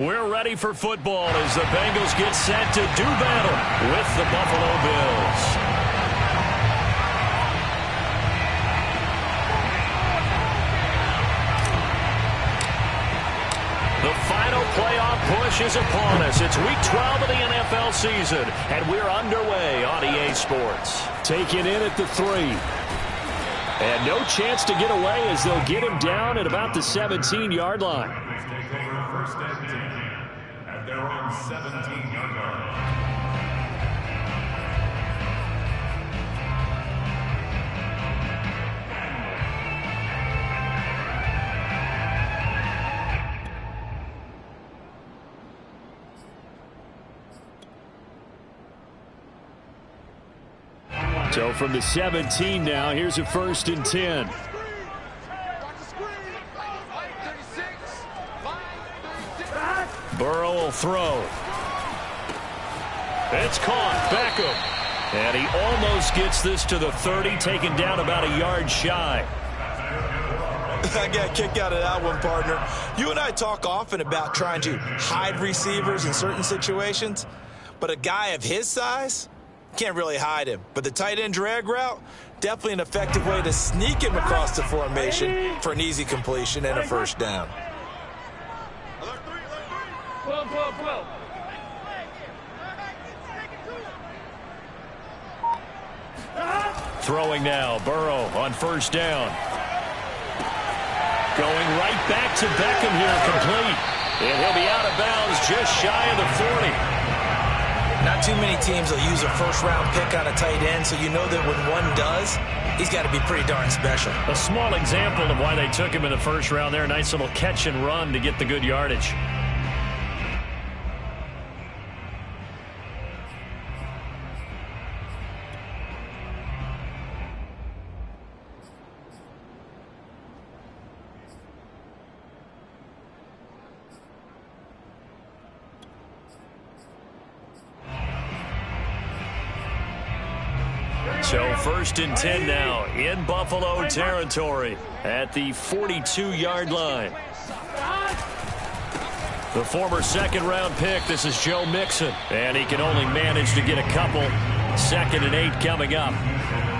We're ready for football as the Bengals get set to do battle with the Buffalo Bills. The final playoff push is upon us. It's Week 12 of the NFL season, and we're underway on EA Sports. Taking in at the 3. And no chance to get away as they'll get him down at about the 17-yard line. First and 10 at their own 17-yard line. So from the 17 now, here's a 1st and 10. Burrow will throw. It's caught. Beckham. And he almost gets this to the 30, taken down about a yard shy. I got a kick out of that one, partner. You and I talk often about trying to hide receivers in certain situations, but a guy of his size can't really hide him. But the tight end drag route, definitely an effective way to sneak him across the formation for an easy completion and a first down. Throwing now, Burrow on 1st down. Going right back to Beckham here, complete. And he'll be out of bounds just shy of the 40. Not too many teams will use a first-round pick on a tight end, so you know that when one does, he's got to be pretty darn special. A small example of why they took him in the 1st round there. Nice little catch and run to get the good yardage. So 1st and 10 now in Buffalo territory at the 42-yard line. The former 2nd-round pick, this is Joe Mixon. And he can only manage to get a couple. 2nd and 8 coming up.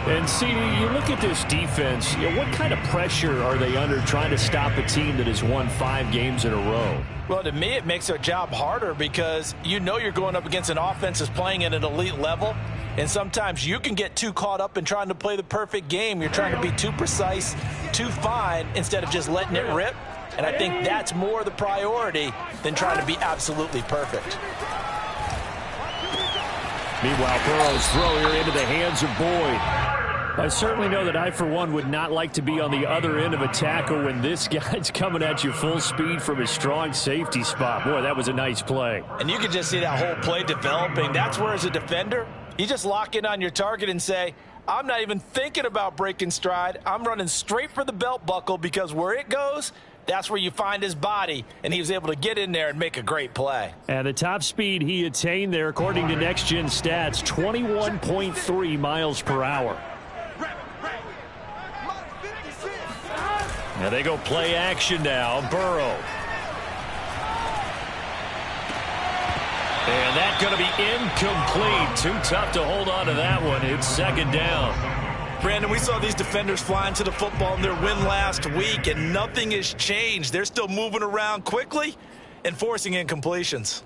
And see, you look at this defense, what kind of pressure are they under trying to stop a team that has won 5 games in a row? Well, to me, it makes their job harder because you know you're going up against an offense that's playing at an elite level. And sometimes you can get too caught up in trying to play the perfect game. You're trying to be too precise, too fine, instead of just letting it rip. And I think that's more the priority than trying to be absolutely perfect. Meanwhile, Burrow's throw here into the hands of Boyd. I certainly know that I, for one, would not like to be on the other end of a tackle when this guy's coming at you full speed from a strong safety spot. Boy, that was a nice play. And you can just see that whole play developing. That's where, as a defender, you just lock in on your target and say, I'm not even thinking about breaking stride. I'm running straight for the belt buckle because where it goes, that's where you find his body, and he was able to get in there and make a great play. And the top speed he attained there, according to Next Gen Stats, 21.3 miles per hour. Now they go play action now. Burrow. And that's going to be incomplete. Too tough to hold on to that one. It's 2nd down. Brandon, we saw these defenders flying to the football in their win last week, and nothing has changed. They're still moving around quickly and forcing incompletions.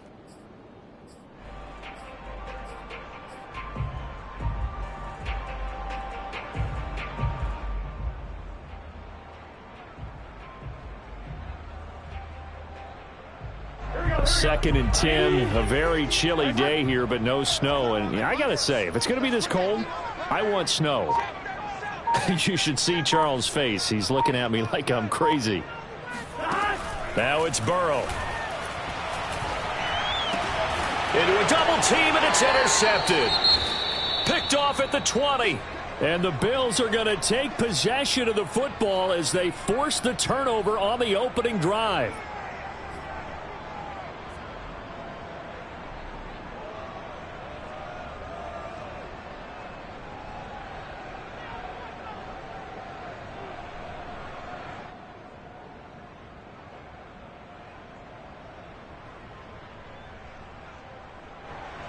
Second and 10, a very chilly day here, but no snow. And I got to say, if it's going to be this cold, I want snow. You should see Charles' face. He's looking at me like I'm crazy. Now it's Burrow. Into a double team, and it's intercepted. Picked off at the 20. And the Bills are going to take possession of the football as they force the turnover on the opening drive.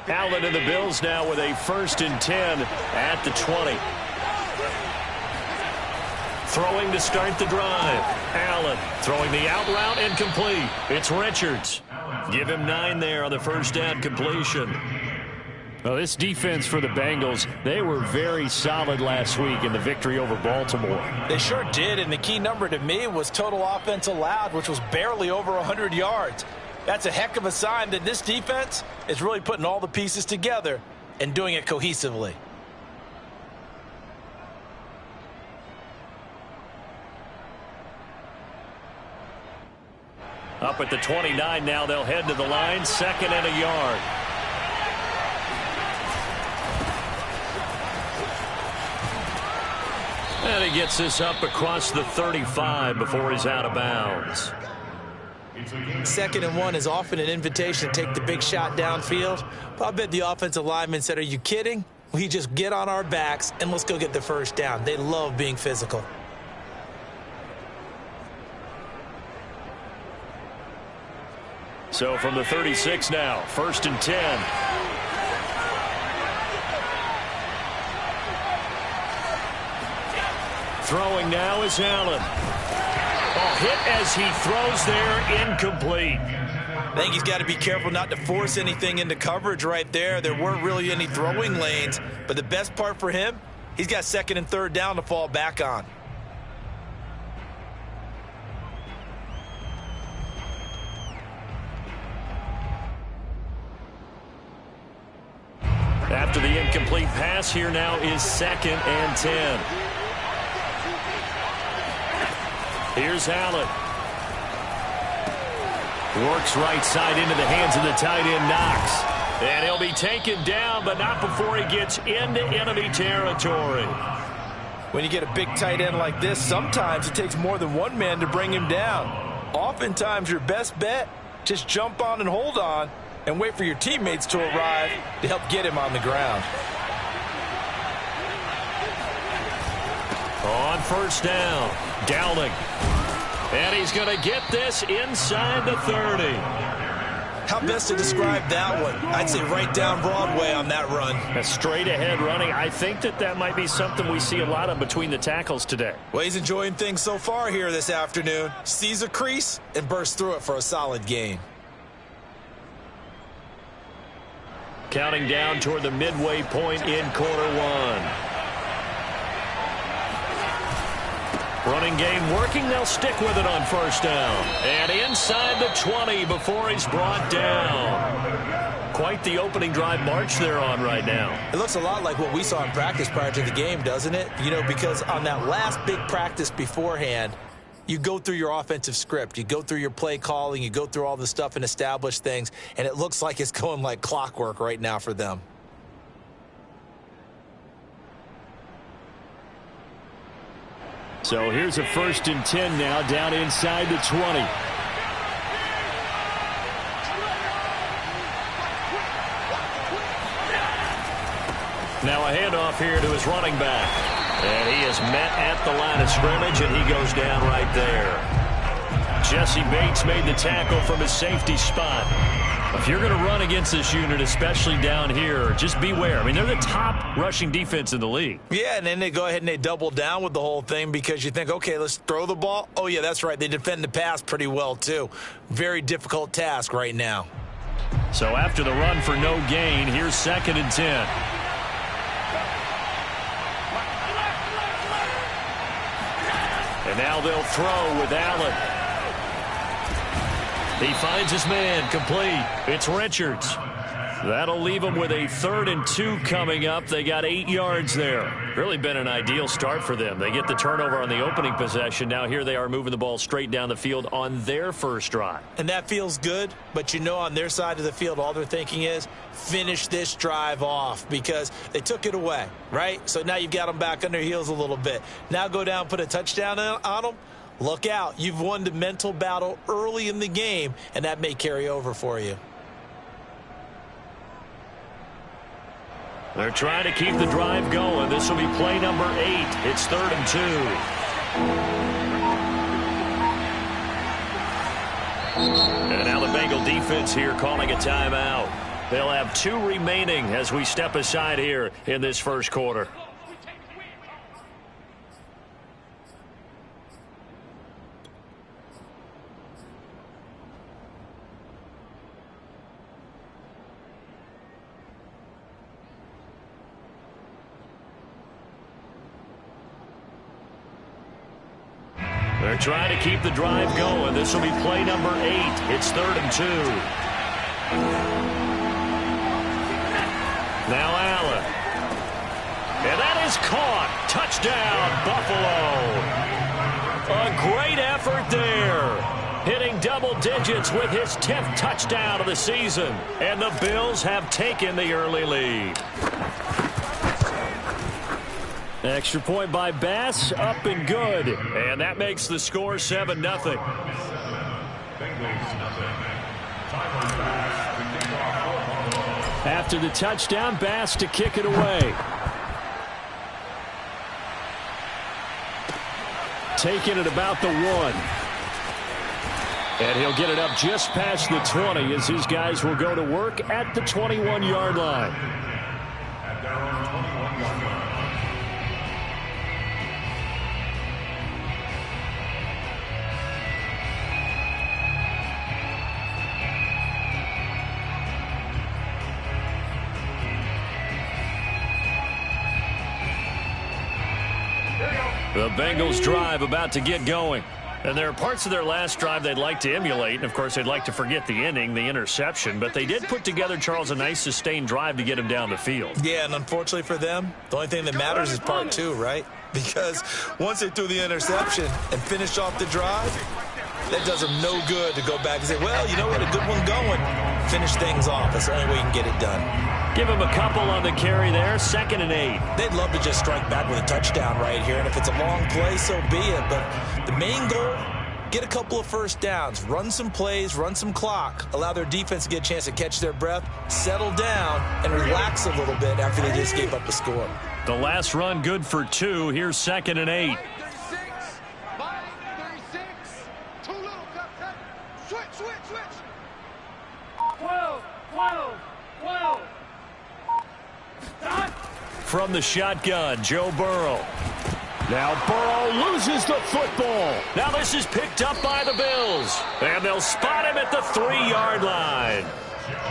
Allen and the Bills now with a 1st and 10 at the 20. Throwing to start the drive. Allen throwing the out route and complete. It's Richards. Give him 9 there on the 1st down completion. Well, this defense for the Bengals, they were very solid last week in the victory over Baltimore. They sure did, and the key number to me was total offense allowed, which was barely over 100 yards. That's a heck of a sign that this defense is really putting all the pieces together and doing it cohesively. Up at the 29 now, they'll head to the line, 2nd and a yard. And he gets this up across the 35 before he's out of bounds. 2nd and 1 is often an invitation to take the big shot downfield. But I bet the offensive lineman said, are you kidding? We just get on our backs and let's go get the 1st down. They love being physical. So from the 36 now, 1st and 10. Throwing now is Allen. Hit as he throws there, incomplete. I think he's got to be careful not to force anything into coverage right there. There weren't really any throwing lanes, but the best part for him, he's got 2nd and 3rd down to fall back on. After the incomplete pass, here now is 2nd and 10. Here's Allen. Works right side into the hands of the tight end, Knox. And he'll be taken down, but not before he gets into enemy territory. When you get a big tight end like this, sometimes it takes more than one man to bring him down. Oftentimes, your best bet, just jump on and hold on and wait for your teammates to arrive to help get him on the ground. On 1st down, Downing. And he's going to get this inside the 30. How best to describe that one? I'd say right down Broadway on that run. A straight ahead running. I think that might be something we see a lot of between the tackles today. Well, he's enjoying things so far here this afternoon. Sees a crease and bursts through it for a solid gain. Counting down toward the midway point in quarter 1. Running game working. They'll stick with it on 1st down. And inside the 20 before he's brought down. Quite the opening drive march they're on right now. It looks a lot like what we saw in practice prior to the game, doesn't it? You know, because on that last big practice beforehand, you go through your offensive script. You go through your play calling. You go through all the stuff and establish things. And it looks like it's going like clockwork right now for them. So here's a 1st and 10 now down inside the 20. Now a handoff here to his running back. And he is met at the line of scrimmage, and he goes down right there. Jesse Bates made the tackle from his safety spot. If you're going to run against this unit, especially down here, just beware. I mean, they're the top rushing defense in the league. Yeah, and then they go ahead and they double down with the whole thing because you think, okay, let's throw the ball. Oh, yeah, that's right. They defend the pass pretty well, too. Very difficult task right now. So after the run for no gain, here's 2nd and 10. And now they'll throw with Allen. He finds his man, complete. It's Richards. That'll leave him with a 3rd and 2 coming up. They got 8 yards there. Really been an ideal start for them. They get the turnover on the opening possession. Now here they are moving the ball straight down the field on their first drive. And that feels good, but you know on their side of the field, all they're thinking is finish this drive off because they took it away, right? So now you've got them back on their heels a little bit. Now go down, put a touchdown on them. Look out. You've won the mental battle early in the game, and that may carry over for you. They're trying to keep the drive going. This will be play number 8. It's 3rd and 2. And now the Bengal defense here calling a timeout. They'll have 2 remaining as we step aside here in this first quarter. They're trying to keep the drive going. This will be play number 8. It's 3rd and 2. Now Allen. And that is caught. Touchdown, Buffalo. A great effort there. Hitting double digits with his 10th touchdown of the season. And the Bills have taken the early lead. Extra point by Bass, up and good. And that makes the score 7-0. After the touchdown, Bass to kick it away. Taking it about the 1. And he'll get it up just past the 20 as his guys will go to work at the 21-yard line. At their own 21-yard line. The Bengals drive about to get going. And there are parts of their last drive they'd like to emulate. And, of course, they'd like to forget the inning, the interception. But they did put together, Charles, a nice sustained drive to get him down the field. Yeah, and unfortunately for them, the only thing that matters is part 2, right? Because once they threw the interception and finished off the drive, that does them no good to go back and say, well, you know, we had a good one going. Finish things off. That's the only way you can get it done. Give him a couple on the carry there. 2nd and 8. They'd love to just strike back with a touchdown right here. And if it's a long play, so be it. But the main goal, get a couple of first downs, run some plays, run some clock, allow their defense to get a chance to catch their breath, settle down, and relax a little bit after they just gave up the score. The last run good for 2. Here's 2nd and 8. 12. From the shotgun, Joe Burrow. Now Burrow loses the football. Now this is picked up by the Bills. And they'll spot him at the 3-yard line.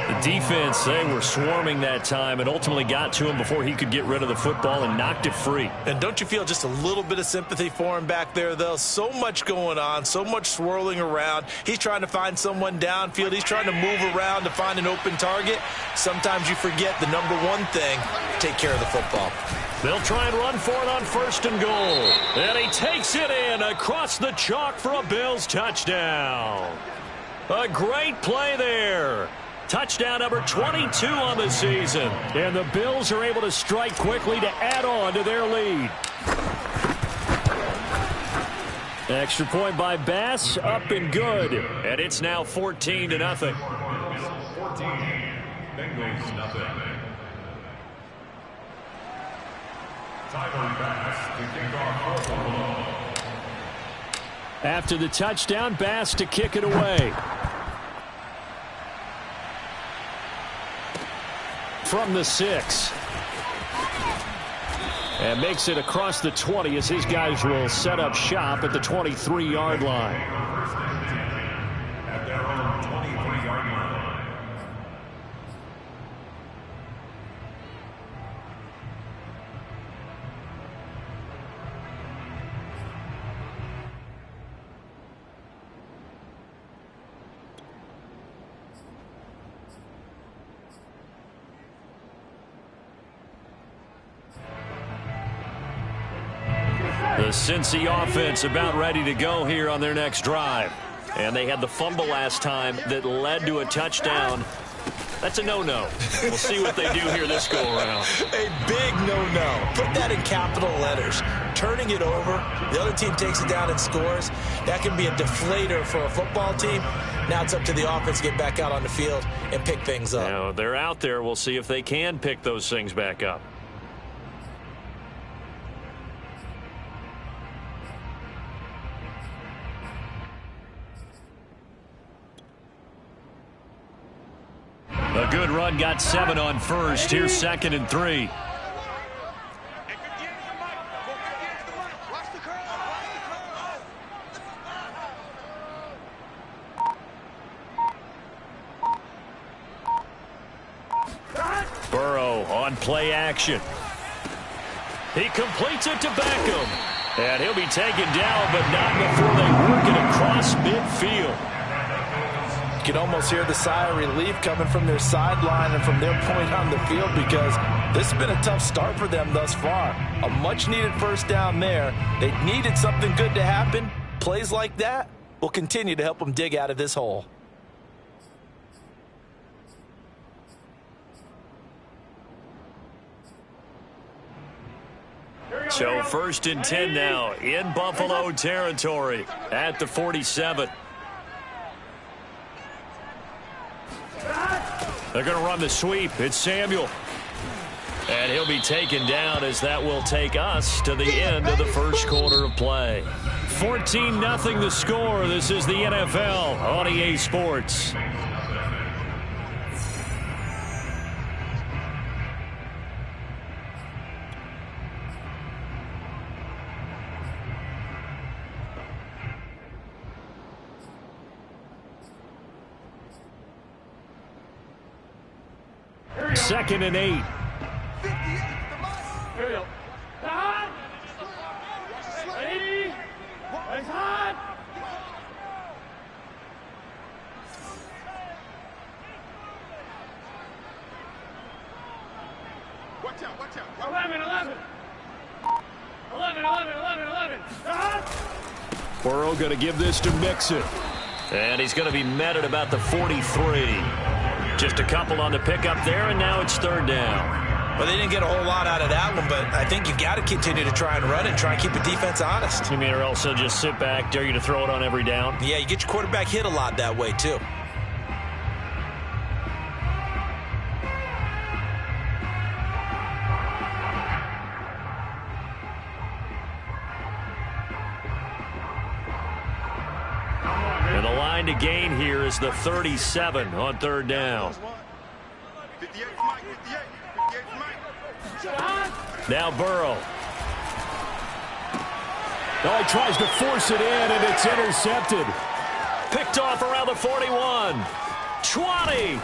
The defense, they were swarming that time and ultimately got to him before he could get rid of the football and knocked it free. And don't you feel just a little bit of sympathy for him back there, though? So much going on, so much swirling around. He's trying to find someone downfield. He's trying to move around to find an open target. Sometimes you forget the number one thing, take care of the football. They'll try and run for it on 1st and goal. And he takes it in across the chalk for a Bills touchdown. A great play there. Touchdown number 22 on the season. And the Bills are able to strike quickly to add on to their lead. Extra point by Bass, up and good. And it's now 14-0. 14, Bengals nothing. Tyler Bass to kick off 4th. After the touchdown, Bass to kick it away. From the 6. And makes it across the 20 as his guys will set up shop at the 23-yard line. At their own 23-yard line. The Cincy offense about ready to go here on their next drive. And they had the fumble last time that led to a touchdown. That's a no-no. We'll see what they do here this go-around. A big no-no. Put that in capital letters. Turning it over, the other team takes it down and scores. That can be a deflator for a football team. Now it's up to the offense to get back out on the field and pick things up. Now, they're out there. We'll see if they can pick those things back up. A good run, got 7 on first. Here's 2nd and 3. Burrow on play action. He completes it to Beckham. And he'll be taken down, but not before they work it across midfield. You can almost hear the sigh of relief coming from their sideline and from their point on the field, because this has been a tough start for them thus far. A much-needed first down there. They needed something good to happen. Plays like that will continue to help them dig out of this hole. So 1st and 10 now in Buffalo territory at the 47. They're going to run the sweep. It's Samuel. And he'll be taken down, as that will take us to the end of the first quarter of play. 14-0 the score. This is the NFL on EA Sports. Second and 8. Watch out. 11. Burrow going to give this to Mixon. And he's going to be met at about the 43. Just a couple on the pickup there, and now it's 3rd down. Well, they didn't get a whole lot out of that one, but I think you've got to continue to try and run and try and keep the defense honest. You mean, or also just sit back, dare you to throw it on every down? Yeah, you get your quarterback hit a lot that way, too. And the line to gain here is the 37 on 3rd down. Now Burrow. Oh, he tries to force it in, and it's intercepted. Picked off around the 41. 20.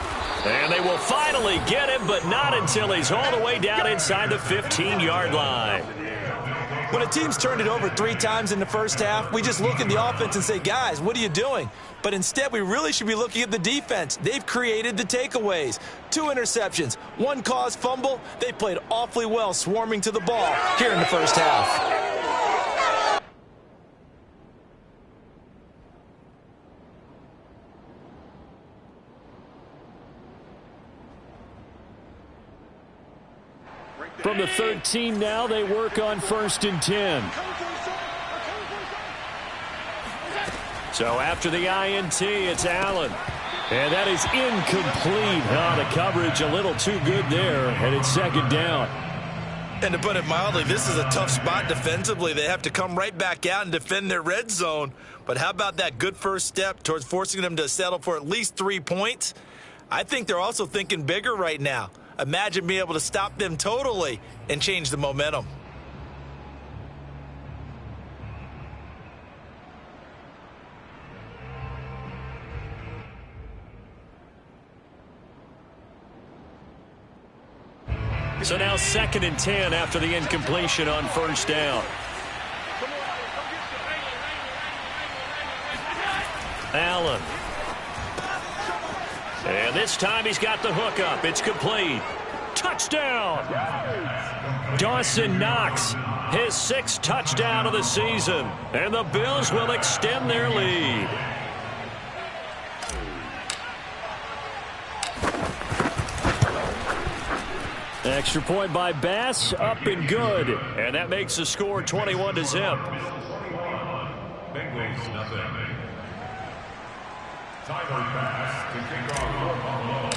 And they will finally get him, but not until he's all the way down inside the 15-yard line. When a team's turned it over 3 times in the first half, we just look at the offense and say, guys, what are you doing? But instead, we really should be looking at the defense. They've created the takeaways. 2 interceptions, 1 caused fumble. They played awfully well swarming to the ball here in the first half. From the 13 now, they work on 1st and 10. So after the INT, it's Allen. And that is incomplete. Oh, the coverage a little too good there, and it's 2nd down. And to put it mildly, this is a tough spot defensively. They have to come right back out and defend their red zone. But how about that good first step towards forcing them to settle for at least 3 points? I think they're also thinking bigger right now. Imagine being able to stop them totally and change the momentum. So now 2nd and 10 after the incompletion on 1st down. Allen. And this time he's got the hook up. It's complete. Touchdown. Dawson Knox, his 6th touchdown of the season. And the Bills will extend their lead. Extra point by Bass, up and good. And that makes the score 21-0. Bengals nothing. Tyler Bass to kick off for Buffalo.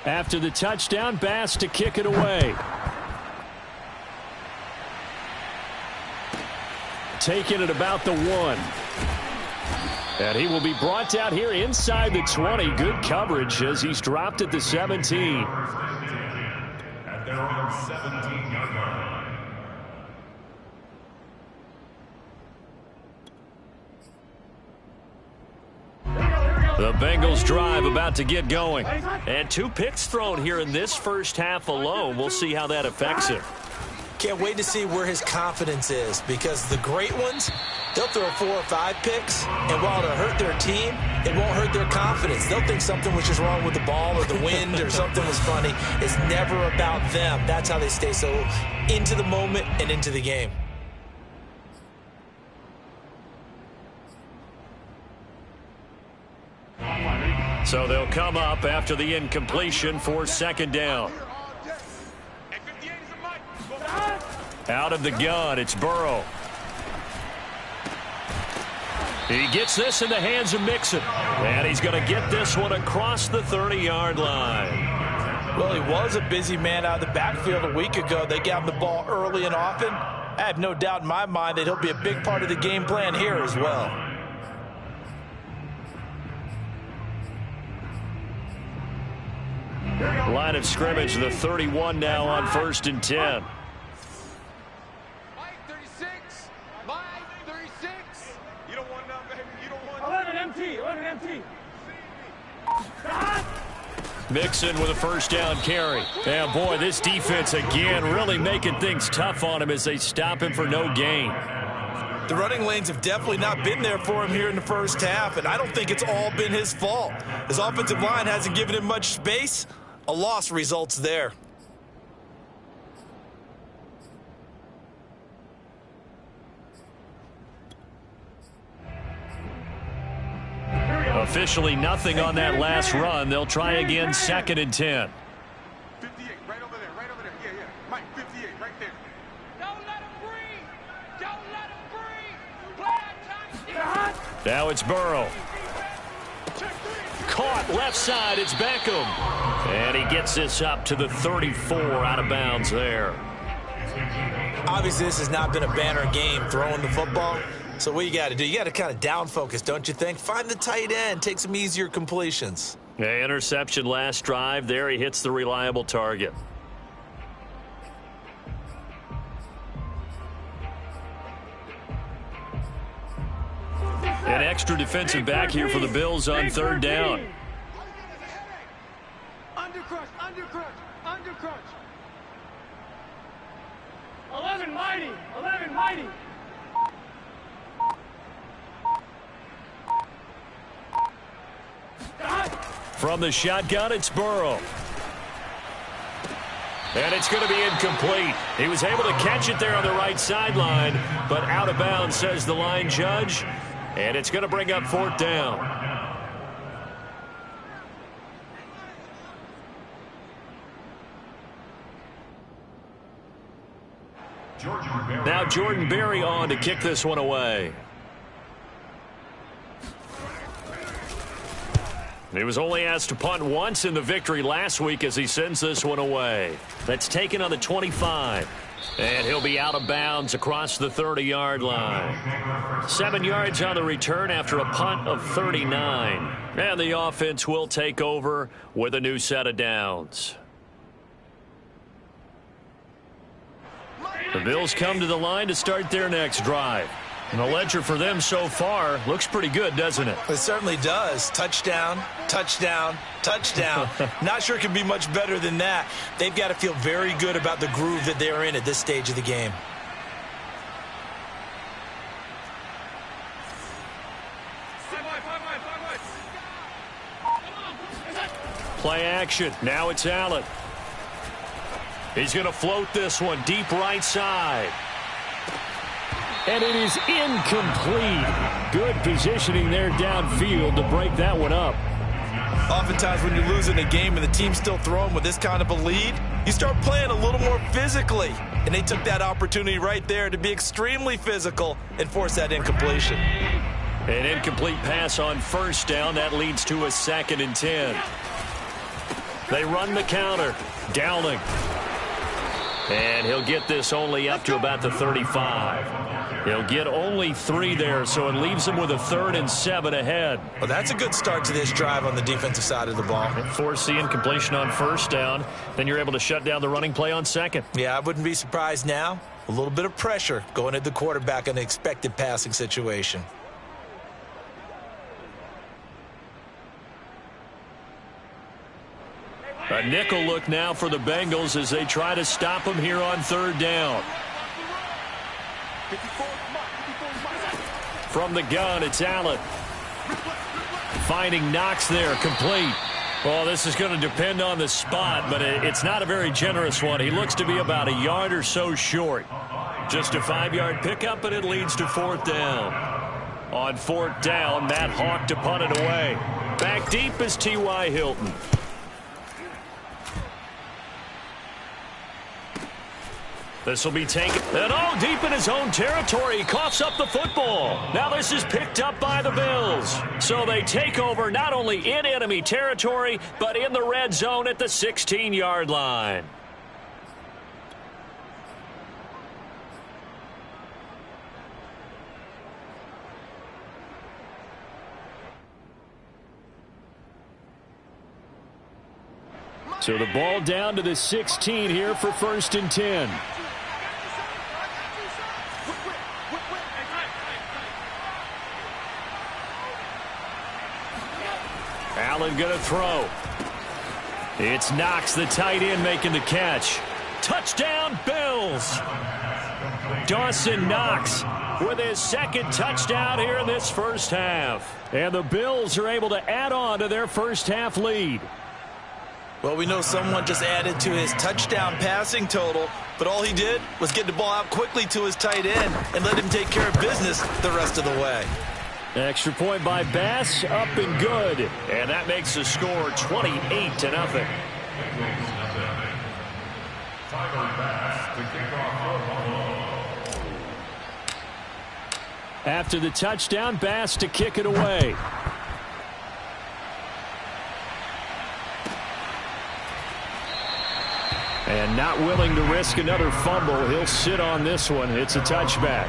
After the touchdown, Bass to kick it away. Taken at about the 1. And he will be brought down here inside the 20. Good coverage as he's dropped at the 17. At their own 17-yard line. The Bengals drive about to get going. And 2 picks thrown here in this first half alone. We'll see how that affects him. Can't wait to see where his confidence is, because the great ones, they'll throw 4 or 5 picks, and while it'll hurt their team, it won't hurt their confidence. They'll think something was just wrong with the ball or the wind or something was funny. It's never about them. That's how they stay so into the moment and into the game. So they'll come up after the incompletion for second down. Out of the gun, it's Burrow. He gets this in the hands of Mixon. And he's going to get this one across the 30-yard line. Well, he was a busy man out of the backfield a week ago. They got him the ball early and often. I have no doubt in my mind that he'll be a big part of the game plan here as well. Line of scrimmage, the 31 now on 1st and 10. Mike 36. Mike 36. You don't want that, baby. You don't want 11 empty. Mixon with a first down carry. And boy, this defense again really making things tough on him as they stop him for no gain. The running lanes have definitely not been there for him here in the first half, and I don't think it's all been his fault. His offensive line hasn't given him much space. A loss results there. Officially nothing on that last run. They'll try again, 2nd and 10. 58, right over there. Yeah. Mike 58, right there. Don't let him breathe. Don't let him breathe. Play that time. Now it's Burrow. Caught left side, it's Beckham. And he gets this up to the 34, out of bounds there. Obviously, this has not been a banner game throwing the football. So what you got to do, you got to kind of down focus, don't you think? Find the tight end, take some easier completions. Yeah, interception last drive. There he hits the reliable target. An extra defensive back here for the Bills on 3rd down. Under crunch. 11 mighty. From the shotgun, it's Burrow. And it's going to be incomplete. He was able to catch it there on the right sideline, but out of bounds, says the line judge. And it's going to bring up 4th down. Now Jordan Berry on to kick this one away. He was only asked to punt once in the victory last week as he sends this one away. That's taken on the 25. And he'll be out of bounds across the 30-yard line. 7 yards on the return after a punt of 39. And the offense will take over with a new set of downs. The Bills come to the line to start their next drive. And the ledger for them so far looks pretty good, doesn't it? It certainly does. Touchdown, touchdown, touchdown. Not sure it can be much better than that. They've got to feel very good about the groove that they're in at this stage of the game. Play action. Now it's Allen. He's going to float this one deep right side. And it is incomplete. Good positioning there downfield to break that one up. Oftentimes when you're losing a game and the team's still throwing with this kind of a lead, you start playing a little more physically. And they took that opportunity right there to be extremely physical and force that incompletion. An incomplete pass on 1st down. That leads to a 2nd and 10. They run the counter. Downing. And he'll get this only up to about the 35. He'll get only 3 there, so it leaves him with a 3rd and 7 ahead. Well, that's a good start to this drive on the defensive side of the ball. Force the incompletion on 1st down. Then you're able to shut down the running play on 2nd. Yeah, I wouldn't be surprised now. A little bit of pressure going at the quarterback in an expected passing situation. A nickel look now for the Bengals as they try to stop him here on 3rd down. From the gun, it's Allen. Finding Knox there, complete. Well, this is going to depend on the spot, but it's not a very generous one. He looks to be about a yard or so short. Just a 5-yard pickup, and it leads to 4th down. On 4th down, Matt Hawk to punt it away. Back deep is T.Y. Hilton. This will be taken, and deep in his own territory. He coughs up the football. Now this is picked up by the Bills. So they take over not only in enemy territory, but in the red zone at the 16-yard line. So the ball down to the 16 here for 1st and 10. Allen going to throw. It's Knox, the tight end, making the catch. Touchdown, Bills. Dawson Knox with his 2nd touchdown here in this 1st half. And the Bills are able to add on to their 1st half lead. Well, we know someone just added to his touchdown passing total, but all he did was get the ball out quickly to his tight end and let him take care of business the rest of the way. Extra point by Bass, up and good. And that makes the score 28-0. After the touchdown, Bass to kick it away. And not willing to risk another fumble, he'll sit on this one. It's a touchback.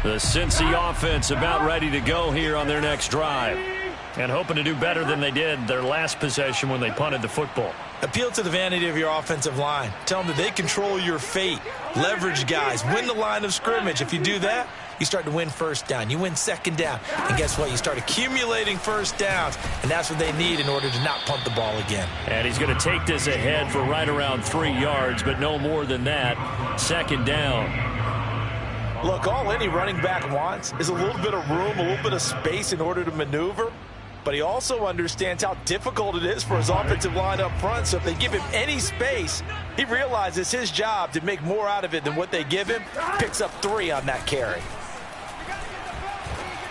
The Cincy offense about ready to go here on their next drive. And hoping to do better than they did their last possession when they punted the football. Appeal to the vanity of your offensive line. Tell them that they control your fate. Leverage guys. Win the line of scrimmage. If you do that, you start to win 1st down. You win 2nd down. And guess what? You start accumulating 1st downs. And that's what they need in order to not punt the ball again. And he's going to take this ahead for right around 3 yards, but no more than that. 2nd down. Look, all any running back wants is a little bit of room, a little bit of space in order to maneuver. But he also understands how difficult it is for his offensive line up front. So if they give him any space, he realizes his job to make more out of it than what they give him. Picks up 3 on that carry.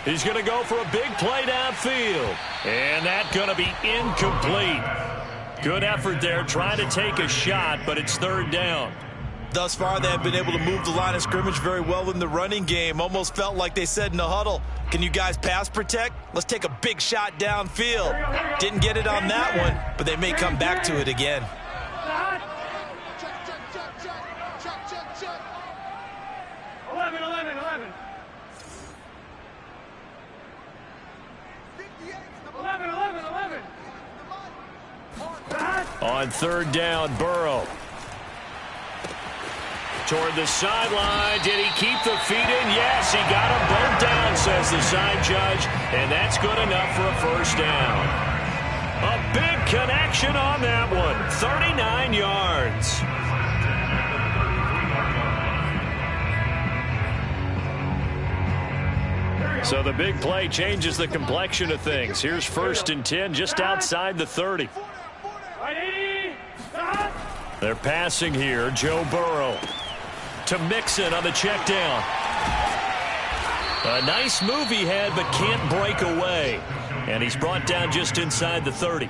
He's going to go for a big play downfield. And that's going to be incomplete. Good effort there trying to take a shot, but it's 3rd down. Thus far, they have been able to move the line of scrimmage very well in the running game. Almost felt like they said in the huddle, can you guys pass protect? Let's take a big shot downfield. Didn't get it on that one, but they may come back to it again. On 3rd down, Burrow. Toward the sideline. Did he keep the feet in? Yes, he got them both down, says the side judge. And that's good enough for a 1st down. A big connection on that one. 39 yards. So the big play changes the complexion of things. Here's 1st and 10 just outside the 30. They're passing here. Joe Burrow to Mixon on the check down. A nice move he had, but can't break away. And he's brought down just inside the 30.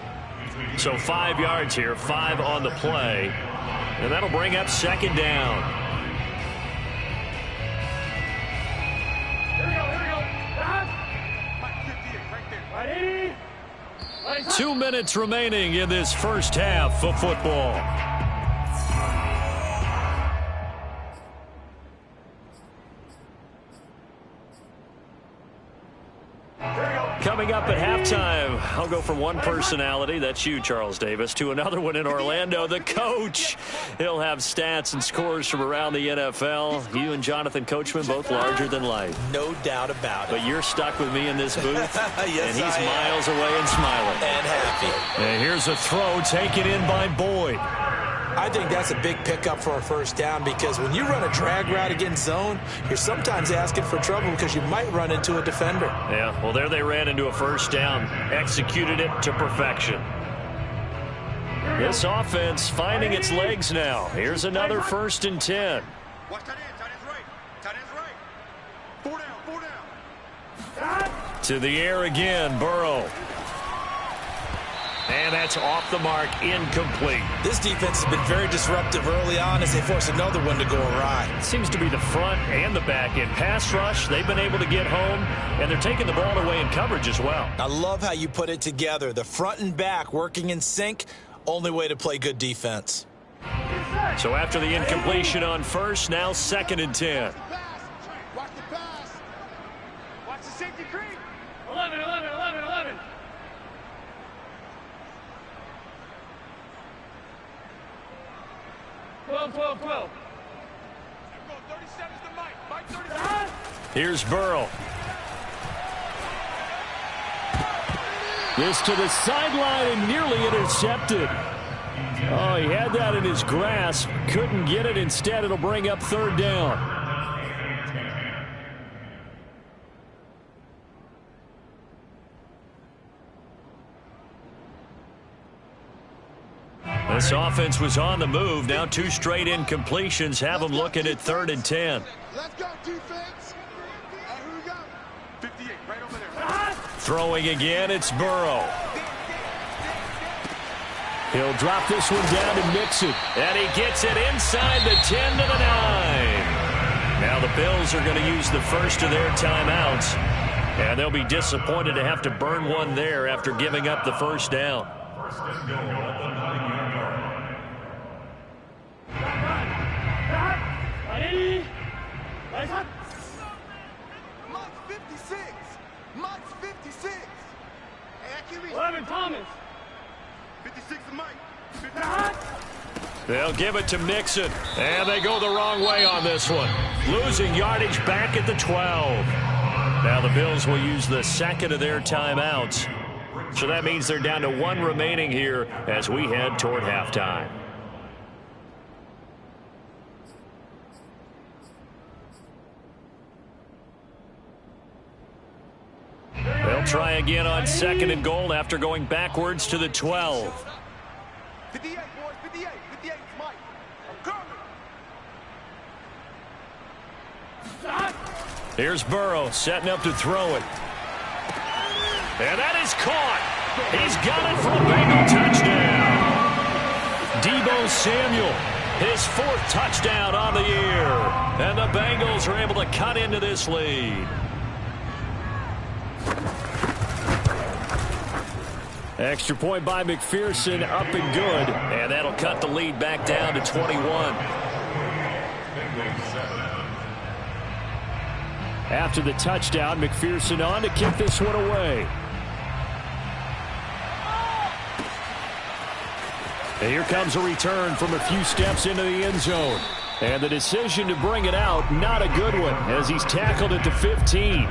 So 5 yards here, 5 on the play. And that'll bring up 2nd down. 2 minutes remaining in this first half of football. Coming up at halftime, I'll go from one personality, that's you, Charles Davis, to another one in Orlando, the coach. He'll have stats and scores from around the NFL. You and Jonathan Coachman, both larger than life. No doubt about it. But you're stuck with me in this booth, yes, and he's miles away and smiling. And happy. And here's a throw taken in by Boyd. I think that's a big pickup for a first down because when you run a drag route against zone, you're sometimes asking for trouble because you might run into a defender. Yeah, well, there they ran into a first down. Executed it to perfection. This offense finding its legs now. Here's another 1st and 10. Watch tight end. Tight end's right. Tight end's right. 4 down. 4 down. To the air again, Burrow. And that's off the mark, incomplete. This defense has been very disruptive early on as they force another one to go awry. It seems to be the front and the back end. Pass rush, they've been able to get home, and they're taking the ball away in coverage as well. I love how you put it together. The front and back working in sync, only way to play good defense. So after the incompletion on first, now 2nd and 10. Watch the pass. Watch the safety creep. 11. 12. Go 37's the Mike. Mike 37. Here's Burrow. This to the sideline and nearly intercepted. Oh, he had that in his grasp. Couldn't get it. Instead, it'll bring up 3rd down. This offense was on the move. Now 2 straight incompletions have them looking at 3rd and 10. Let's go, defense. Here we go. 58, right over there. Throwing again, it's Burrow. He'll drop this one down to Mixon. And he gets it inside the 10 to the 9. Now the Bills are going to use the first of their timeouts. And they'll be disappointed to have to burn one there after giving up the first down. First and goal at the 9-yard line. Mike's 56. Mike's 56. Hey, accuracy. 11, Thomas. 56 to Mike. 56. They'll give it to Mixon. And they go the wrong way on this one. Losing yardage back at the 12. Now the Bills will use the 2nd of their timeouts. So that means they're down to 1 remaining here as we head toward halftime. They'll try again on 2nd and goal after going backwards to the 12. 58, boys. 58. 58 is Mike. I'm coming. Here's Burrow setting up to throw it. And that is caught. He's got it for a Bengal touchdown. Deebo Samuel, his 4th touchdown on the year. And the Bengals are able to cut into this lead. Extra point by McPherson, up and good. And that'll cut the lead back down to 21. After the touchdown, McPherson on to kick this one away. And here comes a return from a few steps into the end zone. And the decision to bring it out, not a good one, as he's tackled at the 15.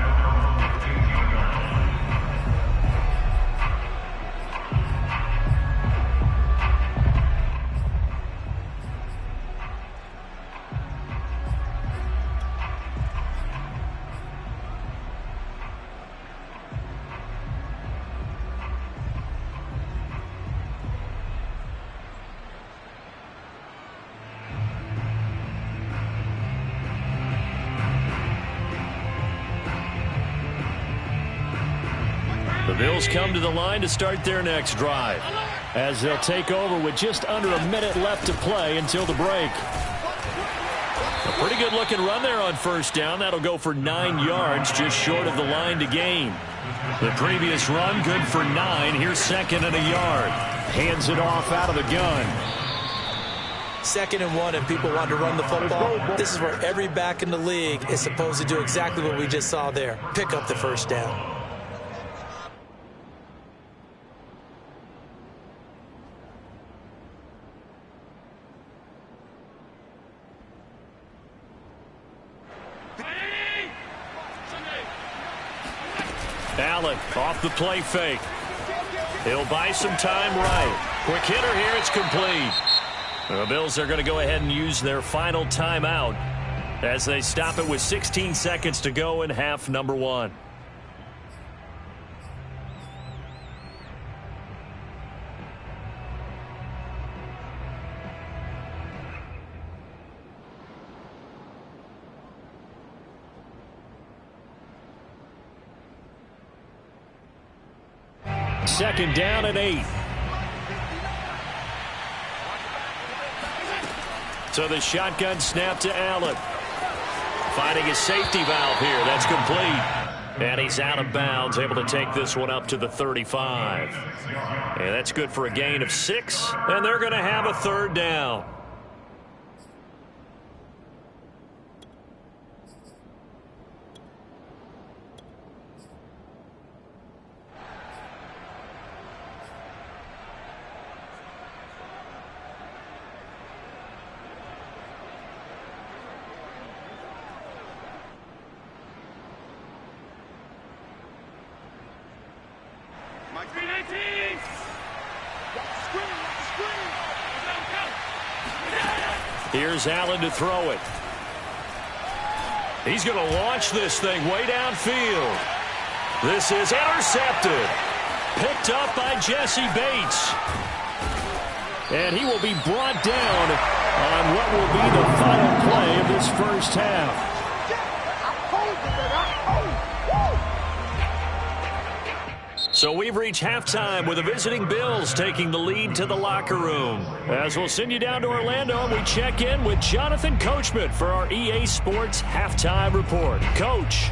The Bills come to the line to start their next drive as they'll take over with just under a minute left to play until the break. A pretty good looking run there on first down. That'll go for 9 yards, just short of the line to gain. The previous run, good for 9. Here's 2nd and a yard. Hands it off out of the gun. 2nd and 1, and people want to run the football. This is where every back in the league is supposed to do exactly what we just saw there. Pick up the first down. Allen off the play fake. He'll buy some time right. Quick hitter here. It's complete. The Bills are going to go ahead and use their final timeout as they stop it with 16 seconds to go in half number 1. Second down and 8. So the shotgun snap to Allen. Finding his safety valve here. That's complete. And he's out of bounds, able to take this one up to the 35. And that's good for a gain of 6. And they're going to have a 3rd down. Here's Allen to throw it. He's going to launch this thing way downfield. This is intercepted. Picked up by Jesse Bates. And he will be brought down on what will be the final play of this first half. So we've reached halftime with the visiting Bills taking the lead to the locker room. As we'll send you down to Orlando, we check in with Jonathan Coachman for our EA Sports Halftime Report. Coach.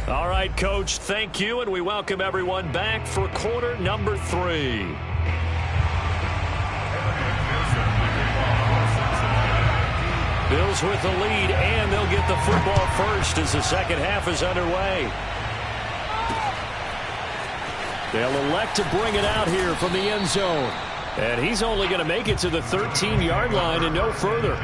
All right, Coach, thank you, and we welcome everyone back for quarter number 3. Bills with the lead, and they'll get the football first as the second half is underway. They'll elect to bring it out here from the end zone. And he's only going to make it to the 13-yard line and no further.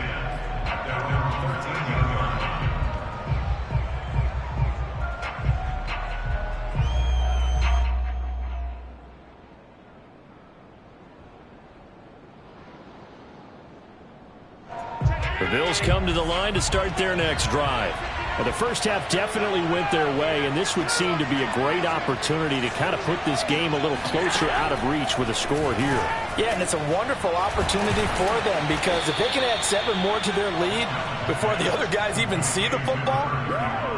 The Bills come to the line to start their next drive. Well, the first half definitely went their way, and this would seem to be a great opportunity to kind of put this game a little closer out of reach with a score here. Yeah, and it's a wonderful opportunity for them because if they can add 7 more to their lead before the other guys even see the football,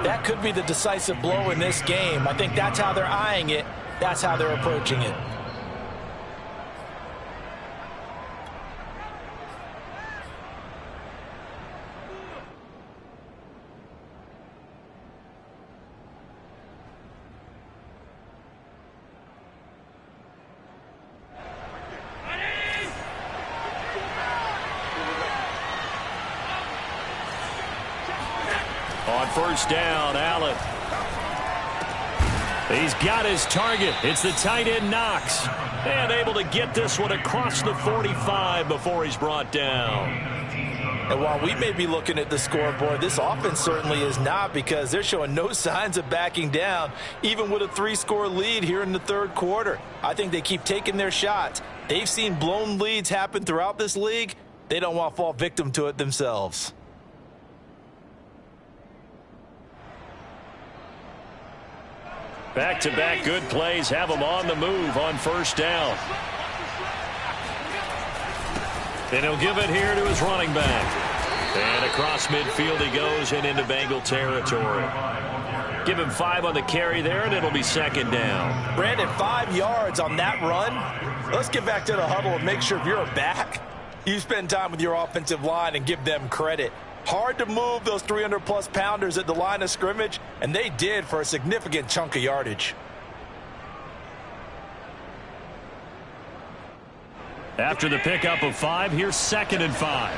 that could be the decisive blow in this game. I think that's how they're eyeing it. That's how they're approaching it. On first down, Allen. He's got his target. It's the tight end, Knox. And able to get this one across the 45 before he's brought down. And while we may be looking at the scoreboard, this offense certainly is not because they're showing no signs of backing down, even with a 3-score lead here in the third quarter. I think they keep taking their shots. They've seen blown leads happen throughout this league. They don't want to fall victim to it themselves. Back-to-back good plays have him on the move on first down. And he'll give it here to his running back. And across midfield he goes and into Bengal territory. Give him 5 on the carry there, and it'll be second down. Brandon, 5 yards on that run. Let's get back to the huddle and make sure if you're a back, you spend time with your offensive line and give them credit. Hard to move those 300-plus pounders at the line of scrimmage, and they did for a significant chunk of yardage. After the pickup of 5, here's 2nd and 5.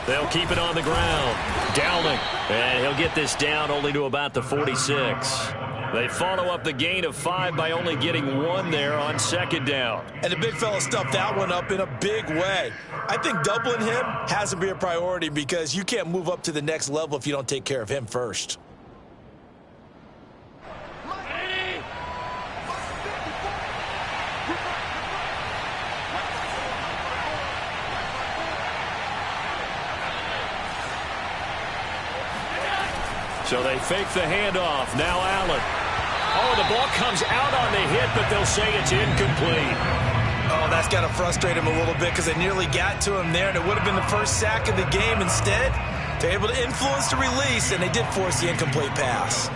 They'll keep it on the ground. Downing. And he'll get this down only to about the 46. They follow up the gain of 5 by only getting 1 there on 2nd down. And the big fella stuffed that one up in a big way. I think doubling him has to be a priority because you can't move up to the next level if you don't take care of him first. So they fake the handoff. Now Allen. Oh, the ball comes out on the hit, but they'll say it's incomplete. Oh, that's got to frustrate him a little bit because they nearly got to him there, and it would have been the first sack of the game. Instead, they're able to influence the release, and they did force the incomplete pass.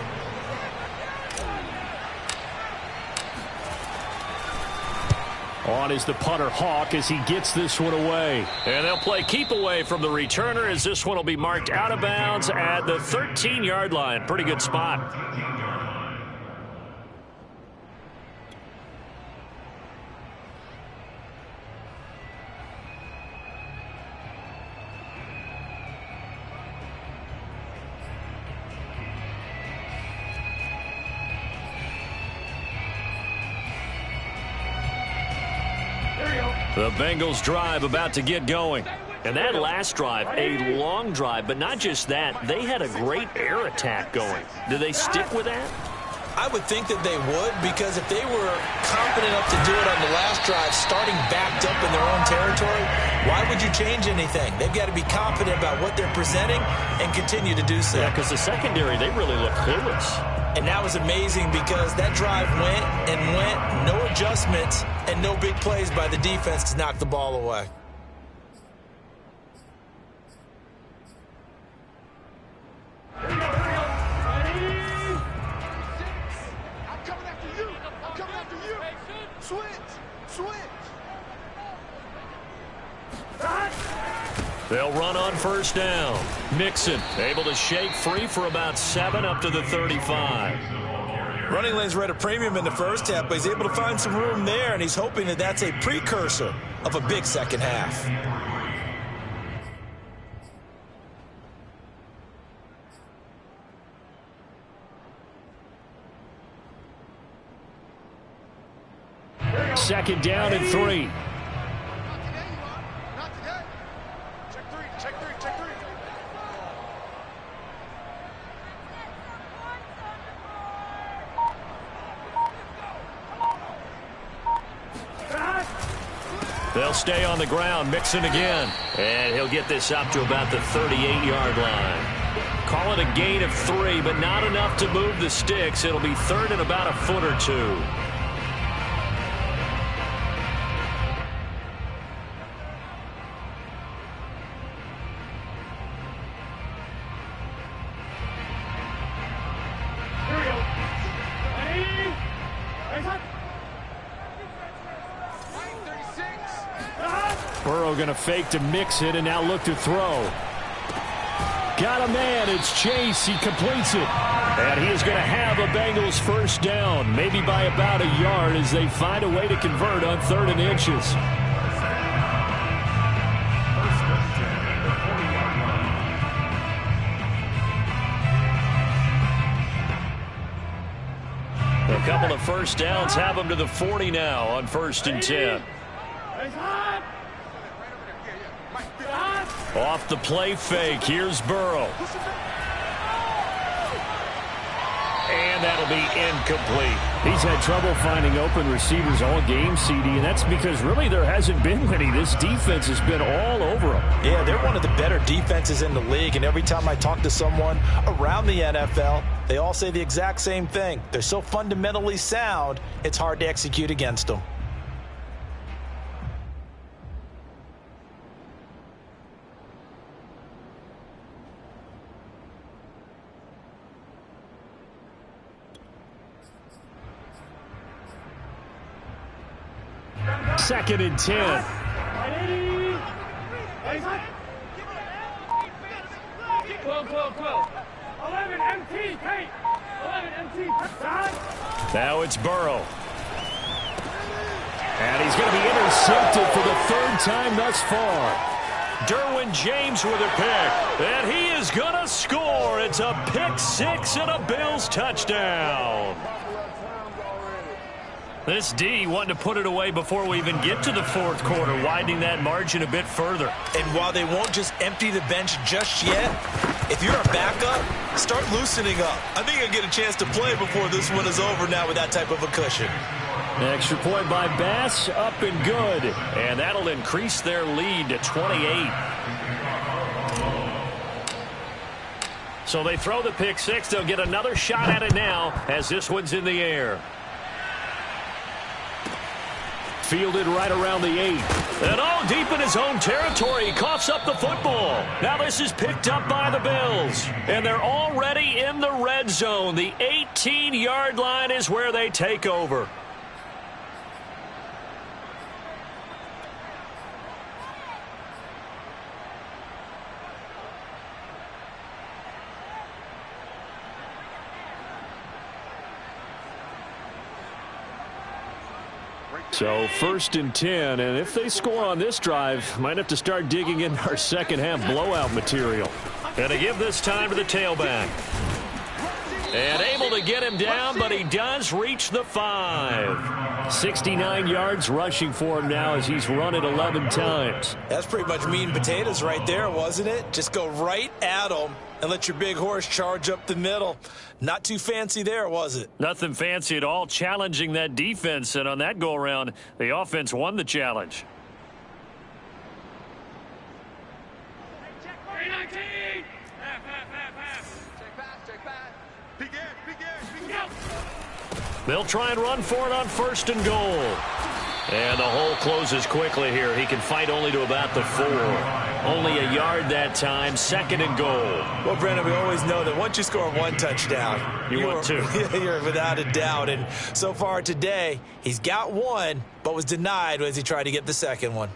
On is the punter, Hawk, as he gets this one away. And they'll play keep away from the returner as this one will be marked out of bounds at the 13-yard line. Pretty good spot. The Bengals drive about to get going. And that last drive, a long drive, but not just that. They had a great air attack going. Do they stick with that? I would think that they would, because if they were confident enough to do it on the last drive, starting backed up in their own territory, why would you change anything? They've got to be confident about what they're presenting and continue to do so. Yeah, because the secondary, they really look clueless. And that was amazing because that drive went and went, no adjustments, and no big plays by the defense to knock the ball away. They'll run on first down. Mixon able to shake free for about 7 up to the 35. Running lanes were at a premium in the first half, but he's able to find some room there, and he's hoping that that's a precursor of a big second half. Second down and 3. They'll stay on the ground. Mixon again. And he'll get this up to about the 38-yard line. Call it a gain of 3, but not enough to move the sticks. It'll be third and about a foot or 2. Burrow going to fake to Mixon and now look to throw. Got a man. It's Chase. He completes it. And he is going to have a Bengals first down, maybe by about a yard as they find a way to convert on 3rd and inches. A couple of first downs have them to the 40 now on 1st and 10. Off the play fake. Here's Burrow. And that'll be incomplete. He's had trouble finding open receivers all game, CD, and that's because really there hasn't been many. This defense has been all over them. Yeah, they're one of the better defenses in the league, and every time I talk to someone around the NFL, they all say the exact same thing. They're so fundamentally sound, it's hard to execute against them. 2nd and 10. 12. 11 MT, Kate. 11 MT, Now it's Burrow. And he's going to be intercepted for the 3rd time thus far. Derwin James with a pick. And he is going to score. It's a pick 6 and a Bills touchdown. This D wanting to put it away before we even get to the 4th quarter, widening that margin a bit further. And while they won't just empty the bench just yet, if you're a backup, start loosening up. I think you'll get a chance to play before this one is over now with that type of a cushion. Extra point by Bass, up and good. And that'll increase their lead to 28. So they throw the pick 6. They'll get another shot at it now as this one's in the air. Fielded right around the 8. And deep in his own territory. He coughs up the football. Now this is picked up by the Bills. And they're already in the red zone. The 18-yard line is where they take over. So 1st and 10, and if they score on this drive, might have to start digging in our second half blowout material. And to give this time to the tailback. And able to get him down, but he does reach the 5. 69 yards rushing for him now as he's run it 11 times. That's pretty much meat and potatoes right there, wasn't it? Just go right at him and let your big horse charge up the middle. Not too fancy there, was it? Nothing fancy at all, challenging that defense. And on that go-around, the offense won the challenge. They'll try and run for it on 1st and goal. And the hole closes quickly here. He can fight only to about the 4. Only a yard that time. 2nd and goal. Well, Brandon, we always know that once you score 1 touchdown, you want 2. You're without a doubt. And so far today, he's got 1, but was denied as he tried to get the 2nd one.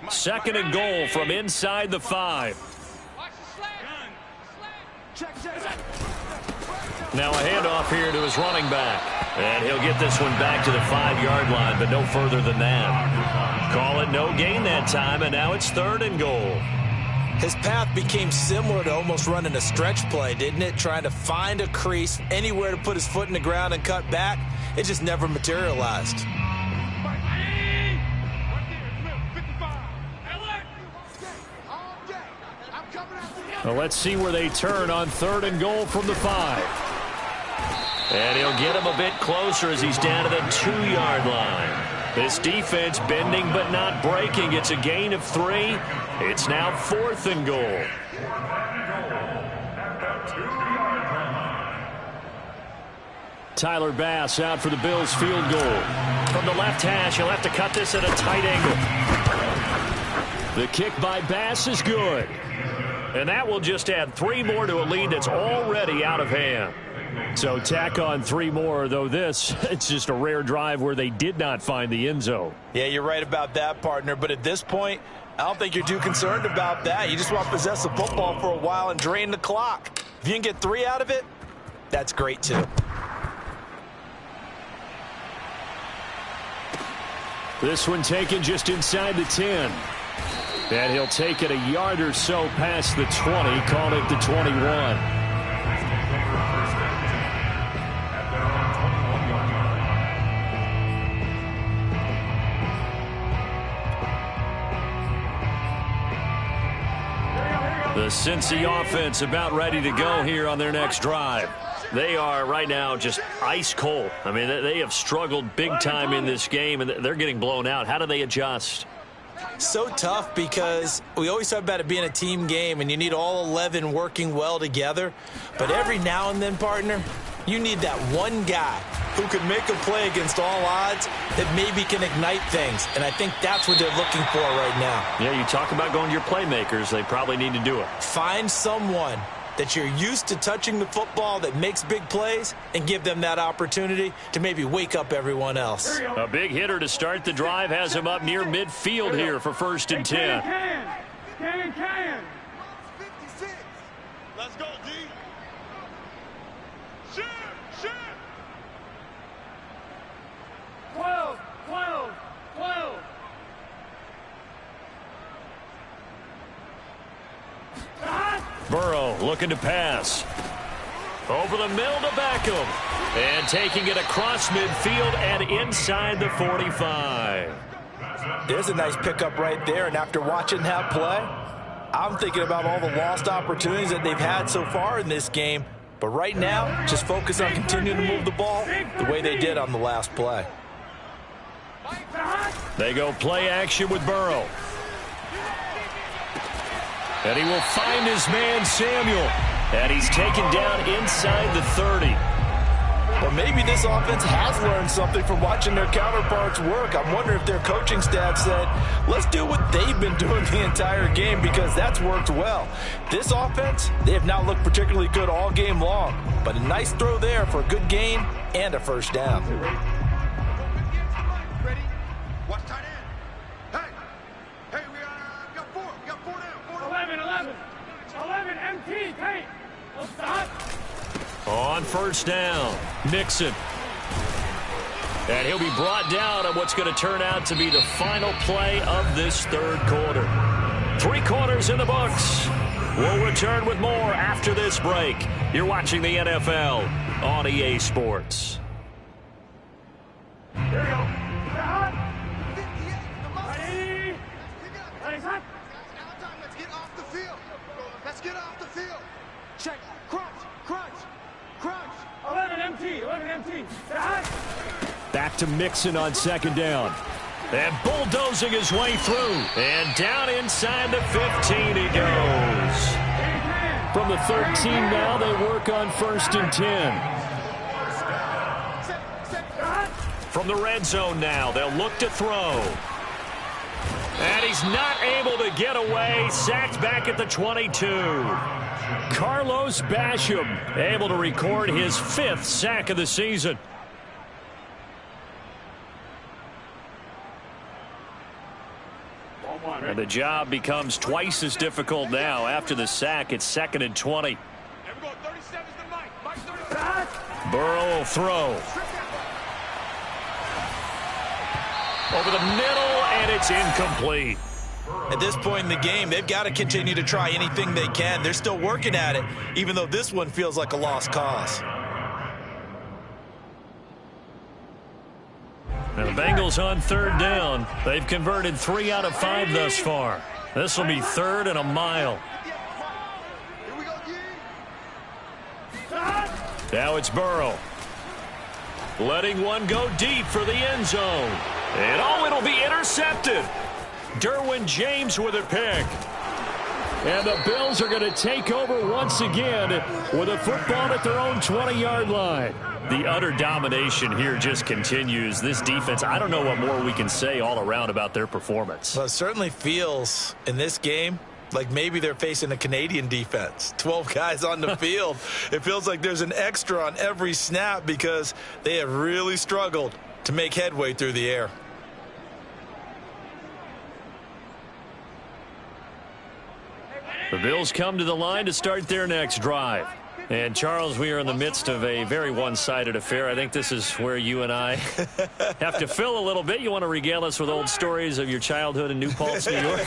Second and goal from inside the 5. Now a handoff here to his running back. And he'll get this one back to the 5-yard line, but no further than that. Call it no gain that time, and now it's 3rd and goal. His path became similar to almost running a stretch play, didn't it? Trying to find a crease, anywhere to put his foot in the ground and cut back. It just never materialized. Well, let's see where they turn on 3rd and goal from the 5. And he'll get him a bit closer as he's down to the 2-yard line. This defense bending but not breaking. It's a gain of 3. It's now 4th and goal. Tyler Bass out for the Bills field goal. From the left hash, he'll have to cut this at a tight angle. The kick by Bass is good. And that will just add 3 more to a lead that's already out of hand. So tack on 3 more, though this, it's just a rare drive where they did not find the end zone. Yeah, you're right about that, partner. But at this point, I don't think you're too concerned about that. You just want to possess the football for a while and drain the clock. If you can get 3 out of it, that's great, too. This one taken just inside the 10. And he'll take it a yard or so past the 20, call it the 21. The Cincy offense about ready to go here on their next drive. They are right now just ice cold. I mean, they have struggled big time in this game, and they're getting blown out. How do they adjust? So tough because we always talk about it being a team game and you need all 11 working well together. But every now and then, partner, you need that one guy who can make a play against all odds that maybe can ignite things. And I think that's what they're looking for right now. Yeah, you talk about going to your playmakers. They probably need to do it. Find someone that you're used to touching the football that makes big plays and give them that opportunity to maybe wake up everyone else. A big hitter to start the drive has him up near midfield here for 1st and 10. Can. 56. Let's go, D. Shoot. 12. Burrow looking to pass. Over the middle to Beckham. And taking it across midfield and inside the 45. There's a nice pickup right there, and after watching that play, I'm thinking about all the lost opportunities that they've had so far in this game. But right now, just focus on continuing to move the ball the way they did on the last play. They go play action with Burrow. And he will find his man, Samuel. And he's taken down inside the 30. Well, maybe this offense has learned something from watching their counterparts work. I'm wondering if their coaching staff said, let's do what they've been doing the entire game, because that's worked well. This offense, they have not looked particularly good all game long. But a nice throw there for a good gain and a first down. Ready? Watch tight end. Hey, we got 4. We got 4 down. 11 MT. Hey. Stop. On 1st down, Mixon. And he'll be brought down on what's going to turn out to be the final play of this 3rd quarter. 3 quarters in the books. We'll return with more after this break. You're watching the NFL on EA Sports. Here we go. 58. Ready. Let's hot. Let's get off the field. Let's get off the field. Check. Crunch. 11 MT. Back to Mixon on 2nd down. And bulldozing his way through. And down inside the 15 he goes. From the 13 now, they work on 1st and 10. From the red zone now, they'll look to throw. And he's not able to get away. Sacked back at the 22. Carlos Basham able to record his 5th sack of the season. And the job becomes twice as difficult now after the sack. It's 2nd and 20. There we go. 37's the Mike. Mike 37. Burrow will throw. Over the middle, and it's incomplete. At this point in the game, they've got to continue to try anything they can. They're still working at it, even though this one feels like a lost cause. And the Bengals on 3rd down. They've converted 3 out of 5 thus far. This will be 3rd and a mile. Here we go, G. Now it's Burrow. Letting one go deep for the end zone. And it'll be intercepted. Derwin James with a pick. And the Bills are going to take over once again with a football at their own 20-yard line. The utter domination here just continues. This defense, I don't know what more we can say all around about their performance. Well, it certainly feels in this game like maybe they're facing a Canadian defense. 12 guys on the field. It feels like there's an extra on every snap because they have really struggled to make headway through the air. The Bills come to the line to start their next drive. And, Charles, we are in the midst of a very one-sided affair. I think this is where you and I have to fill a little bit. You want to regale us with old stories of your childhood in New Paltz, New York?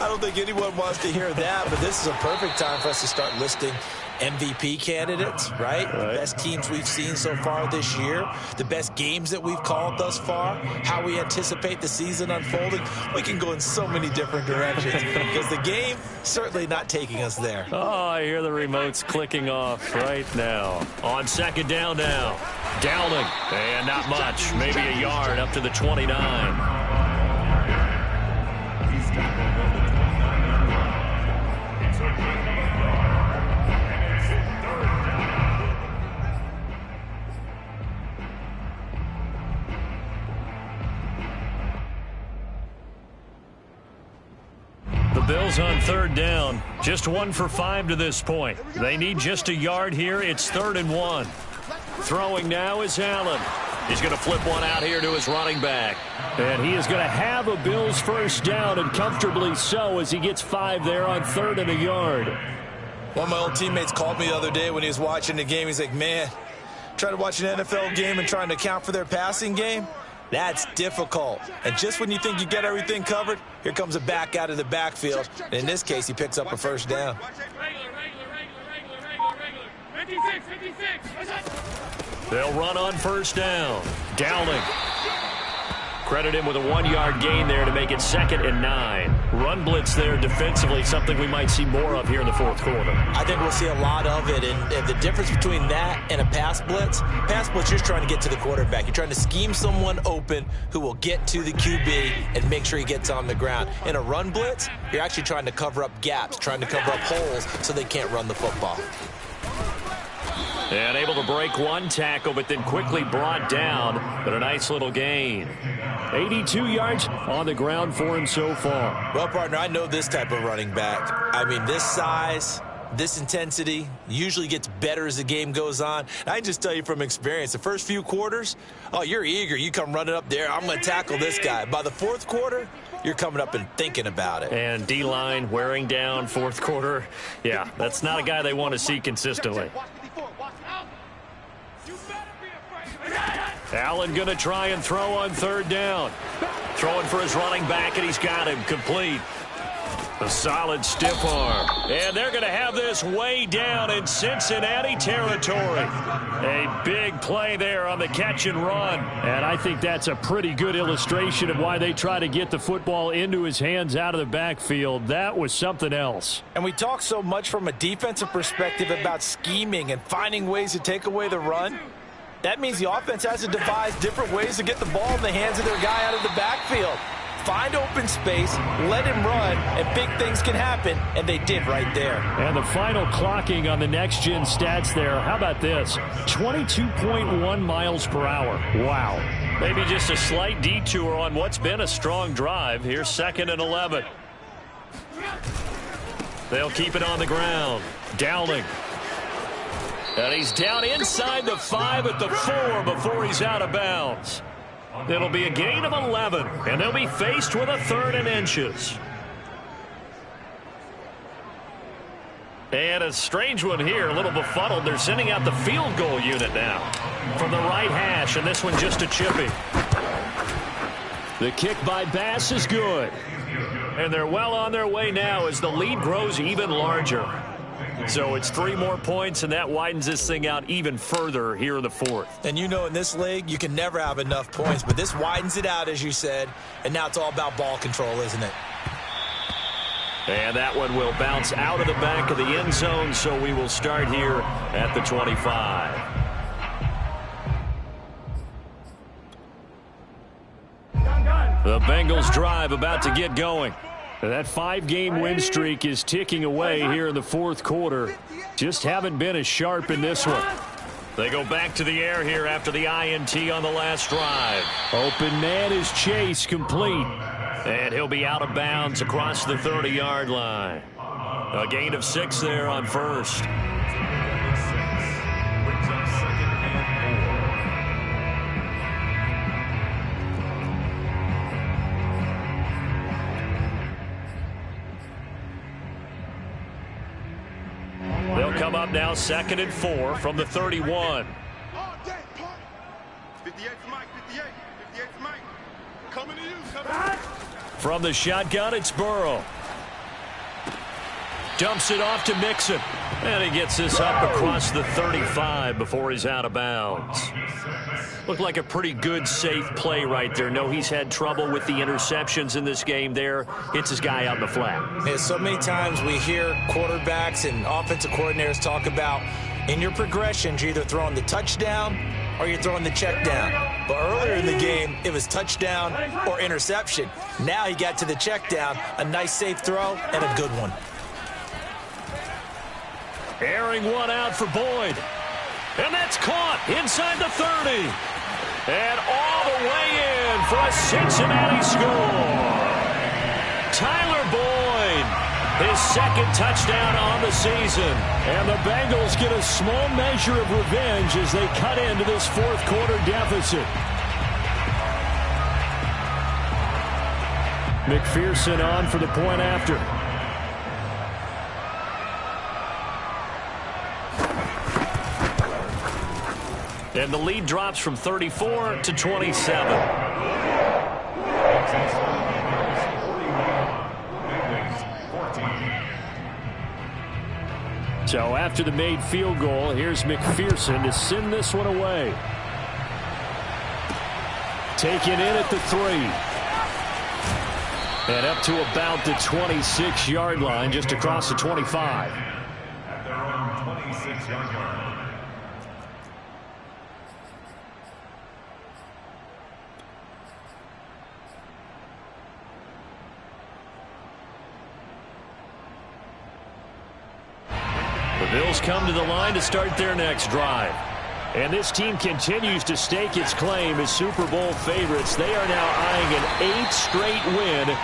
I don't think anyone wants to hear that, but this is a perfect time for us to start listing MVP candidates, right? The best teams we've seen so far this year, the best games that we've called thus far, how we anticipate the season unfolding. We can go in so many different directions because the game certainly not taking us there. Oh, I hear the remotes clicking off right now. On 2nd down now. Downing. And not much. Maybe a yard up to the 29. Bengals on third down. Just 1 for 5 to this point. They need just a yard here. It's 3rd and 1. Throwing now is Allen. He's going to flip one out here to his running back. And he is going to have a Bills first down, and comfortably so, as he gets 5 there on 3rd and a yard. One of my old teammates called me the other day when he was watching the game. He's like, man, trying to watch an NFL game and trying to account for their passing game, that's difficult. And just when you think you get everything covered, here comes a back out of the backfield. And in this case, he picks up a first down. 56, 56. They'll run on first down. Dowling. Credit him with a 1-yard gain there to make it 2nd and 9. Run blitz there defensively, something we might see more of here in the 4th quarter. I think we'll see a lot of it, and the difference between that and a pass blitz, you're just trying to get to the quarterback. You're trying to scheme someone open who will get to the QB and make sure he gets on the ground. In a run blitz, you're actually trying to cover up gaps, trying to cover up holes so they can't run the football. And able to break one tackle, but then quickly brought down. But a nice little gain. 82 yards on the ground for him so far. Well, partner, I know this type of running back. I mean, this size, this intensity usually gets better as the game goes on. And I just tell you from experience, the first few quarters, oh, you're eager. You come running up there. I'm going to tackle this guy. By the 4th quarter, you're coming up and thinking about it. And D-line wearing down 4th quarter. Yeah, that's not a guy they want to see consistently. Allen going to try and throw on 3rd down. Throwing for his running back, and he's got him complete. A solid stiff arm. And they're going to have this way down in Cincinnati territory. A big play there on the catch and run. And I think that's a pretty good illustration of why they try to get the football into his hands out of the backfield. That was something else. And we talk so much from a defensive perspective about scheming and finding ways to take away the run. That means the offense has to devise different ways to get the ball in the hands of their guy out of the backfield. Find open space, let him run, and big things can happen, and they did right there. And the final clocking on the next-gen stats there, how about this? 22.1 miles per hour. Wow. Maybe just a slight detour on what's been a strong drive. Here's 2nd and 11. They'll keep it on the ground. Dowling. And he's down inside the 5 at the 4 before he's out of bounds. It'll be a gain of 11, and they'll be faced with a 3rd and inches. And a strange one here, a little befuddled. They're sending out the field goal unit now from the right hash, and this one just a chippy. The kick by Bass is good. And they're well on their way now as the lead grows even larger. So it's 3 more points, and that widens this thing out even further here in the 4th. And you know in this league, you can never have enough points, but this widens it out, as you said, and now it's all about ball control, isn't it? And that one will bounce out of the back of the end zone, so we will start here at the 25. The Bengals drive about to get going. That 5-game win streak is ticking away here in the 4th quarter. Just haven't been as sharp in this one. They go back to the air here after the INT on the last drive. Open man is Chase, complete. And he'll be out of bounds across the 30-yard line. A gain of 6 there on 1st. They'll come up now 2nd and 4 from the 31. 58 Mike, 58 Mike. Coming to you, From the shotgun, it's Burrow. Dumps it off to Mixon. And he gets this up across the 35 before he's out of bounds. Looked like a pretty good, safe play right there. No, he's had trouble with the interceptions in this game there. Hits his guy out in the flat. Yeah, so many times we hear quarterbacks and offensive coordinators talk about in your progressions, you're either throwing the touchdown or you're throwing the check down. But earlier in the game, it was touchdown or interception. Now he got to the check down, a nice safe throw, and a good one. Airing one out for Boyd. And that's caught inside the 30. And all the way in for a Cincinnati score. Tyler Boyd his second touchdown on the season. And the Bengals get a small measure of revenge as they cut into this fourth quarter deficit. McPherson on for the point after. And the lead drops from 34 to 27. So after the made field goal, here's McPherson to send this one away. Taken in at the 3. And up to about the 26-yard line, just across the 25. At their own 26-yard line. The Bills come to the line to start their next drive. And this team continues to stake its claim as Super Bowl favorites. They are now eyeing an 8th straight win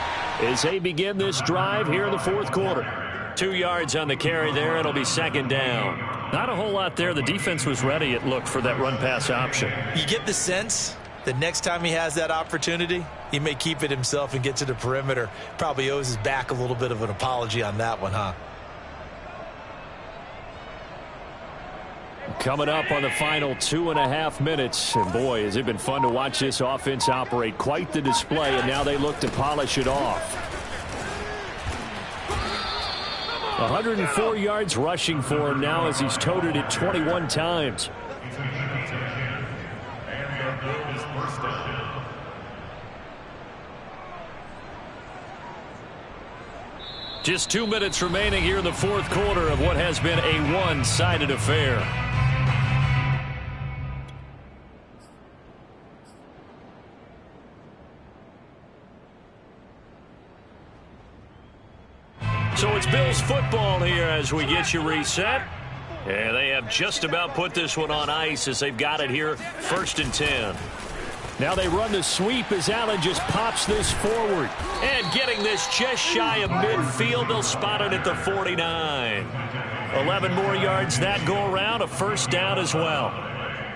as they begin this drive here in the fourth quarter. 2 yards on the carry there. It'll be second down. Not a whole lot there. The defense was ready, it looked, for that run-pass option. You get the sense that next time he has that opportunity, he may keep it himself and get to the perimeter. Probably owes his back a little bit of an apology on that one, huh? Coming up on the final 2.5 minutes. And boy, has it been fun to watch this offense operate. Quite the display, and now they look to polish it off. 104 yards rushing for him now as he's toted it 21 times. Just 2 minutes remaining here in the fourth quarter of what has been a one-sided affair. So it's Bills football here as we get you reset. And they have just about put this one on ice as they've got it here, 1st and 10. Now they run the sweep as Allen just pops this forward. And getting this just shy of midfield, they'll spot it at the 49. 11 more yards that go around, a first down as well.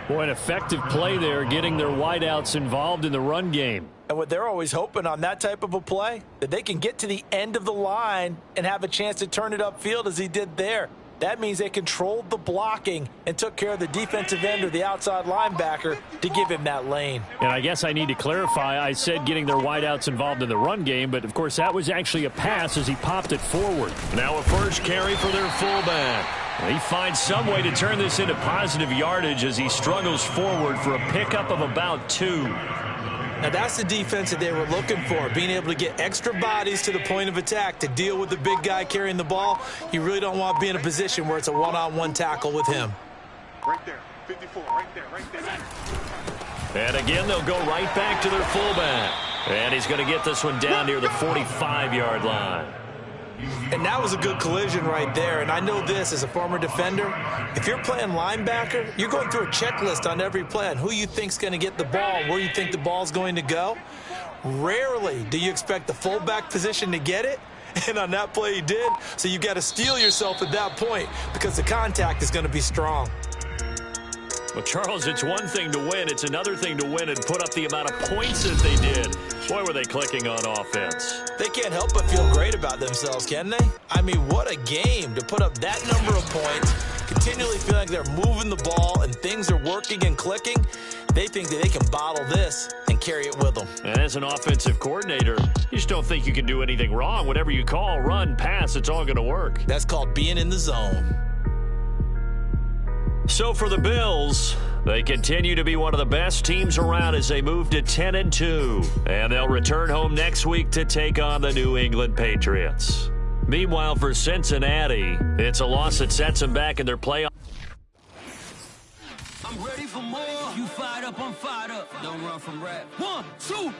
Boy, an effective play there, getting their wideouts involved in the run game. And what they're always hoping on that type of a play, that they can get to the end of the line and have a chance to turn it upfield as he did there. That means they controlled the blocking and took care of the defensive end or the outside linebacker to give him that lane. And I guess I need to clarify, I said getting their wideouts involved in the run game, but of course that was actually a pass as he popped it forward. Now a first carry for their fullback. He finds some way to turn this into positive yardage as he struggles forward for a pickup of about 2. Now that's the defense that they were looking for, being able to get extra bodies to the point of attack to deal with the big guy carrying the ball. You really don't want to be in a position where it's a one-on-one tackle with him. Right there, 54, right there. And again, they'll go right back to their fullback. And he's going to get this one down near the 45-yard line. And that was a good collision right there. And I know this as a former defender. If you're playing linebacker, you're going through a checklist on every play on who you think's going to get the ball, where you think the ball's going to go. Rarely do you expect the fullback position to get it. And on that play he did. So you've got to steel yourself at that point because the contact is going to be strong. Well, Charles, it's one thing to win. It's another thing to win and put up the amount of points that they did. Boy, were they clicking on offense. They can't help but feel great about themselves, can they? I mean, what a game to put up that number of points, continually feel like they're moving the ball and things are working and clicking. They think that they can bottle this and carry it with them. And as an offensive coordinator, you just don't think you can do anything wrong. Whatever you call, run, pass, it's all going to work. That's called being in the zone. So for the Bills, they continue to be one of the best teams around as they move to 10-2. And they'll return home next week to take on the New England Patriots. Meanwhile, for Cincinnati, it's a loss that sets them back in their playoff. I'm ready for more. You fired up, I'm fired up. Don't run from rap. 1, 2,